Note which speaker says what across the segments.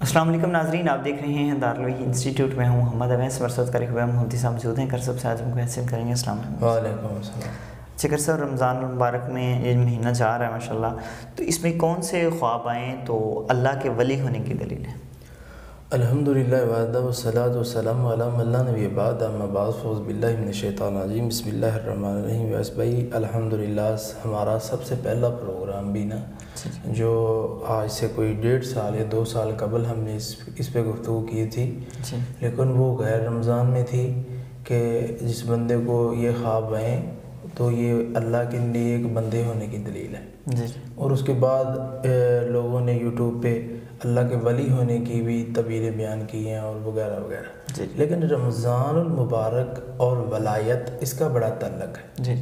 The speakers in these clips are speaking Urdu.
Speaker 1: السلام علیکم ناظرین، آپ دیکھ رہے ہیں دارالوحی انسٹیٹیوٹ میں ہوں محمد اویس ورثت کرے ہوئے مفتی صاحب موجود ہیں۔ کر سب سے آج ہم کو حاصل کریں گے۔ السلام علیکم۔
Speaker 2: وعلیکم السلام۔
Speaker 1: چکر صاحب، رمضان المبارک میں یہ مہینہ جا رہا ہے ماشاءاللہ، تو اس میں کون سے خواب آئیں تو اللہ کے ولی ہونے کی دلیل ہے؟
Speaker 2: الحمدللہ وحدہ والصلاۃ والسلام علی من لا نبی بعد، اما بعد، فاعوذ باللہ من الشیطان الرجیم، بسم اللہ الرحمن الرحیم۔ ویس بھائی، الحمدللہ ہمارا سب سے پہلا پروگرام بھی نا جو آج سے کوئی 1.5 سال یا 2 سال قبل ہم نے اس پہ گفتگو کی تھی، لیکن وہ غیر رمضان میں تھی کہ جس بندے کو یہ خواب آئیں تو یہ اللہ کے نیک بندے ہونے کی دلیل ہے۔ اور اس کے بعد لوگوں نے یوٹیوب پہ اللہ کے ولی ہونے کی بھی تعبیریں بیان کی ہیں اور وغیرہ وغیرہ، لیکن رمضان المبارک اور ولایت اس کا بڑا تعلق ہے۔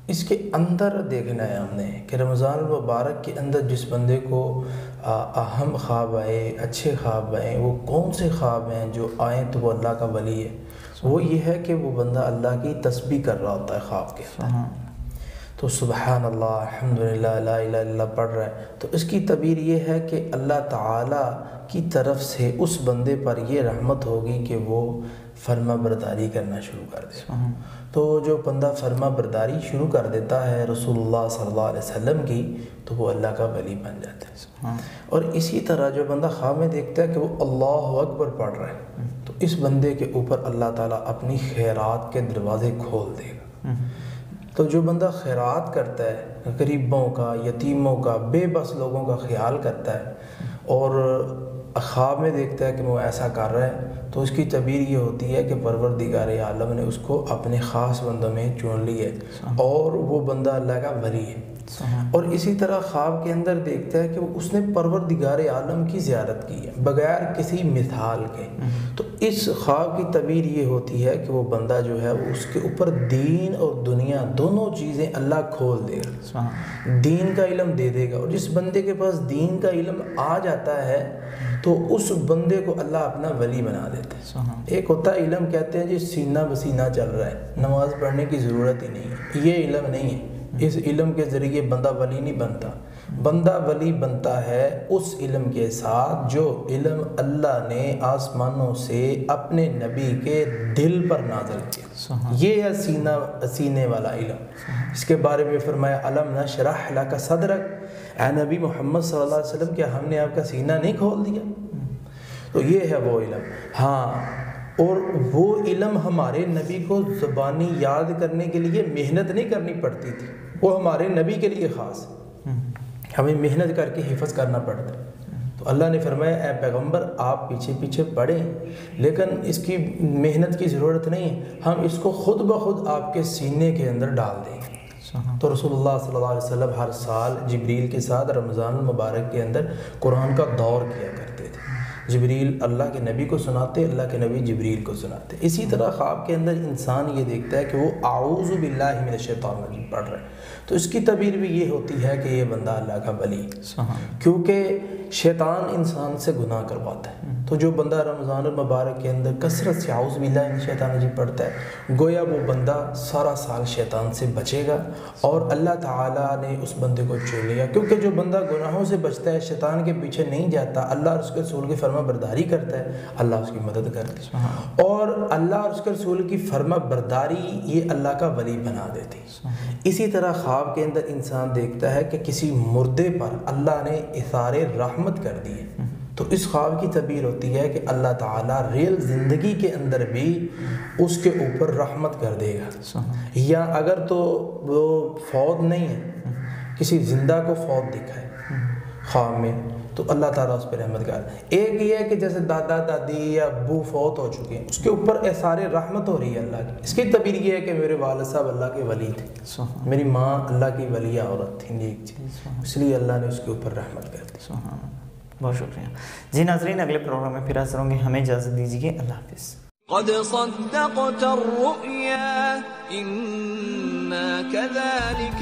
Speaker 2: اس کے اندر دیکھنا ہے ہم نے کہ رمضان المبارک کے اندر جس بندے کو اہم خواب آئے، اچھے خواب آئیں، وہ کون سے خواب ہیں جو آئیں تو وہ اللہ کا ولی ہے؟ وہ یہ ہے کہ وہ بندہ اللہ کی تسبیح کر رہا ہوتا ہے خواب کے اندر، تو سبحان اللہ، الحمدللہ، لا الہ الا اللہ پڑھ رہا ہے، تو اس کی تعبیر یہ ہے کہ اللہ تعالیٰ کی طرف سے اس بندے پر یہ رحمت ہوگی کہ وہ فرما برداری کرنا شروع کر دے۔ تو جو بندہ فرما برداری شروع کر دیتا ہے رسول اللہ صلی اللہ علیہ وسلم کی، تو وہ اللہ کا ولی بن جاتا ہے۔ اور اسی طرح جو بندہ خواب میں دیکھتا ہے کہ وہ اللہ اکبر پڑھ رہا ہے، تو اس بندے کے اوپر اللہ تعالیٰ اپنی خیرات کے دروازے کھول دے گا۔ تو جو بندہ خیرات کرتا ہے، غریبوں کا، یتیموں کا، بے بس لوگوں کا خیال کرتا ہے اور خواب میں دیکھتا ہے کہ وہ ایسا کر رہا ہے، تو اس کی تعبیر یہ ہوتی ہے کہ پروردگار عالم نے اس کو اپنے خاص بندوں میں چن لی ہے اور وہ بندہ اللہ کا ولی ہے۔ اور اسی طرح خواب کے اندر دیکھتا ہے کہ اس نے پروردگار عالم کی زیارت کی ہے بغیر کسی مثال کے، تو اس خواب کی تعبیر یہ ہوتی ہے کہ وہ بندہ جو ہے اس کے اوپر دین اور دنیا دونوں چیزیں اللہ کھول دے گا، دین کا علم دے دے گا۔ اور جس بندے کے پاس دین کا علم آ جاتا ہے تو اس بندے کو اللہ اپنا ولی بنا دیتا ہے۔ ایک ہوتا ہے علم، کہتے ہیں جی سینہ بسینہ چل رہا ہے، نماز پڑھنے کی ضرورت ہی نہیں ہے، یہ علم نہیں ہے۔ اس علم کے ذریعے بندہ ولی نہیں بنتا، بندہ ولی بنتا ہے اس علم کے ساتھ جو علم اللہ نے آسمانوں سے اپنے نبی کے دل پر نازل کیا، یہ ہے سینے والا علم۔ اس کے بارے میں فرمایا الم نشرح لک صدرک، اے نبی محمد صلی اللہ علیہ وسلم، کیا ہم نے آپ کا سینہ نہیں کھول دیا؟ تو یہ ہے وہ علم۔ ہاں، اور وہ علم ہمارے نبی کو زبانی یاد کرنے کے لیے محنت نہیں کرنی پڑتی تھی، وہ ہمارے نبی کے لیے خاص ہے، ہمیں محنت کر کے حفظ کرنا پڑتا ہے۔ تو اللہ نے فرمایا اے پیغمبر آپ پیچھے پیچھے پڑھیں، لیکن اس کی محنت کی ضرورت نہیں ہے، ہم اس کو خود بخود آپ کے سینے کے اندر ڈال دیں گے۔ تو رسول اللہ صلی اللہ علیہ وسلم ہر سال جبریل کے ساتھ رمضان المبارک کے اندر قرآن کا دور کیا کرتے تھے، جبریل اللہ کے نبی کو سناتے، اللہ کے نبی جبریل کو سناتے۔ اسی طرح خواب کے اندر انسان یہ دیکھتا ہے کہ وہ اعوذ باللہ من الشیطان الرجیم پڑھ رہا ہے، تو اس کی تعبیر بھی یہ ہوتی ہے کہ یہ بندہ اللہ کا ولی، کیونکہ شیطان انسان سے گناہ کرواتا ہے۔ تو جو بندہ رمضان المبارک کے اندر کثرت سے اعوذ باللہ من الشیطان الرجیم پڑھتا ہے، گویا وہ بندہ سارا سال شیطان سے بچے گا اور اللہ تعالیٰ نے اس بندے کو چن لیا، کیونکہ جو بندہ گناہوں سے بچتا ہے، شیطان کے پیچھے نہیں جاتا، اللہ اور اس کے رسول کی فرما برداری کرتا ہے، اللہ اس کی مدد کرتا ہے، اور اللہ اور اس کے رسول کی فرما برداری یہ اللہ کا ولی بنا دیتی۔ اسی طرح خواب کے اندر انسان دیکھتا ہے کہ کسی مردے پر اللہ نے اثار رحمت کر دی ہے، تو اس خواب کی تعبیر ہوتی ہے کہ اللہ تعالیٰ ریل زندگی کے اندر بھی اس کے اوپر رحمت کر دے گا، یا اگر تو وہ فوت نہیں ہے، کسی زندہ کو فوت دکھائے خواب میں، تو اللہ تعالیٰ اس پہ رحمت کر دے۔ ایک یہ ہے کہ جیسے دادا دادی یا ابو فوت ہو چکے ہیں، اس کے اوپر اثار رحمت ہو رہی ہے اللہ کی، اس کی تعبیر یہ ہے کہ میرے والد صاحب اللہ کے ولی تھے، میری ماں اللہ کی ولیہ عورت تھی، نیک تھی، اس لیے اللہ نے اس کے اوپر رحمت کر دی۔
Speaker 1: بہت شکریہ جی ناظرین، اگلے پروگرام میں پھر حاضر ہوں گے، ہمیں اجازت دیجیے، اللہ حافظ۔
Speaker 3: قد صدقت الرؤيا إنا كذلك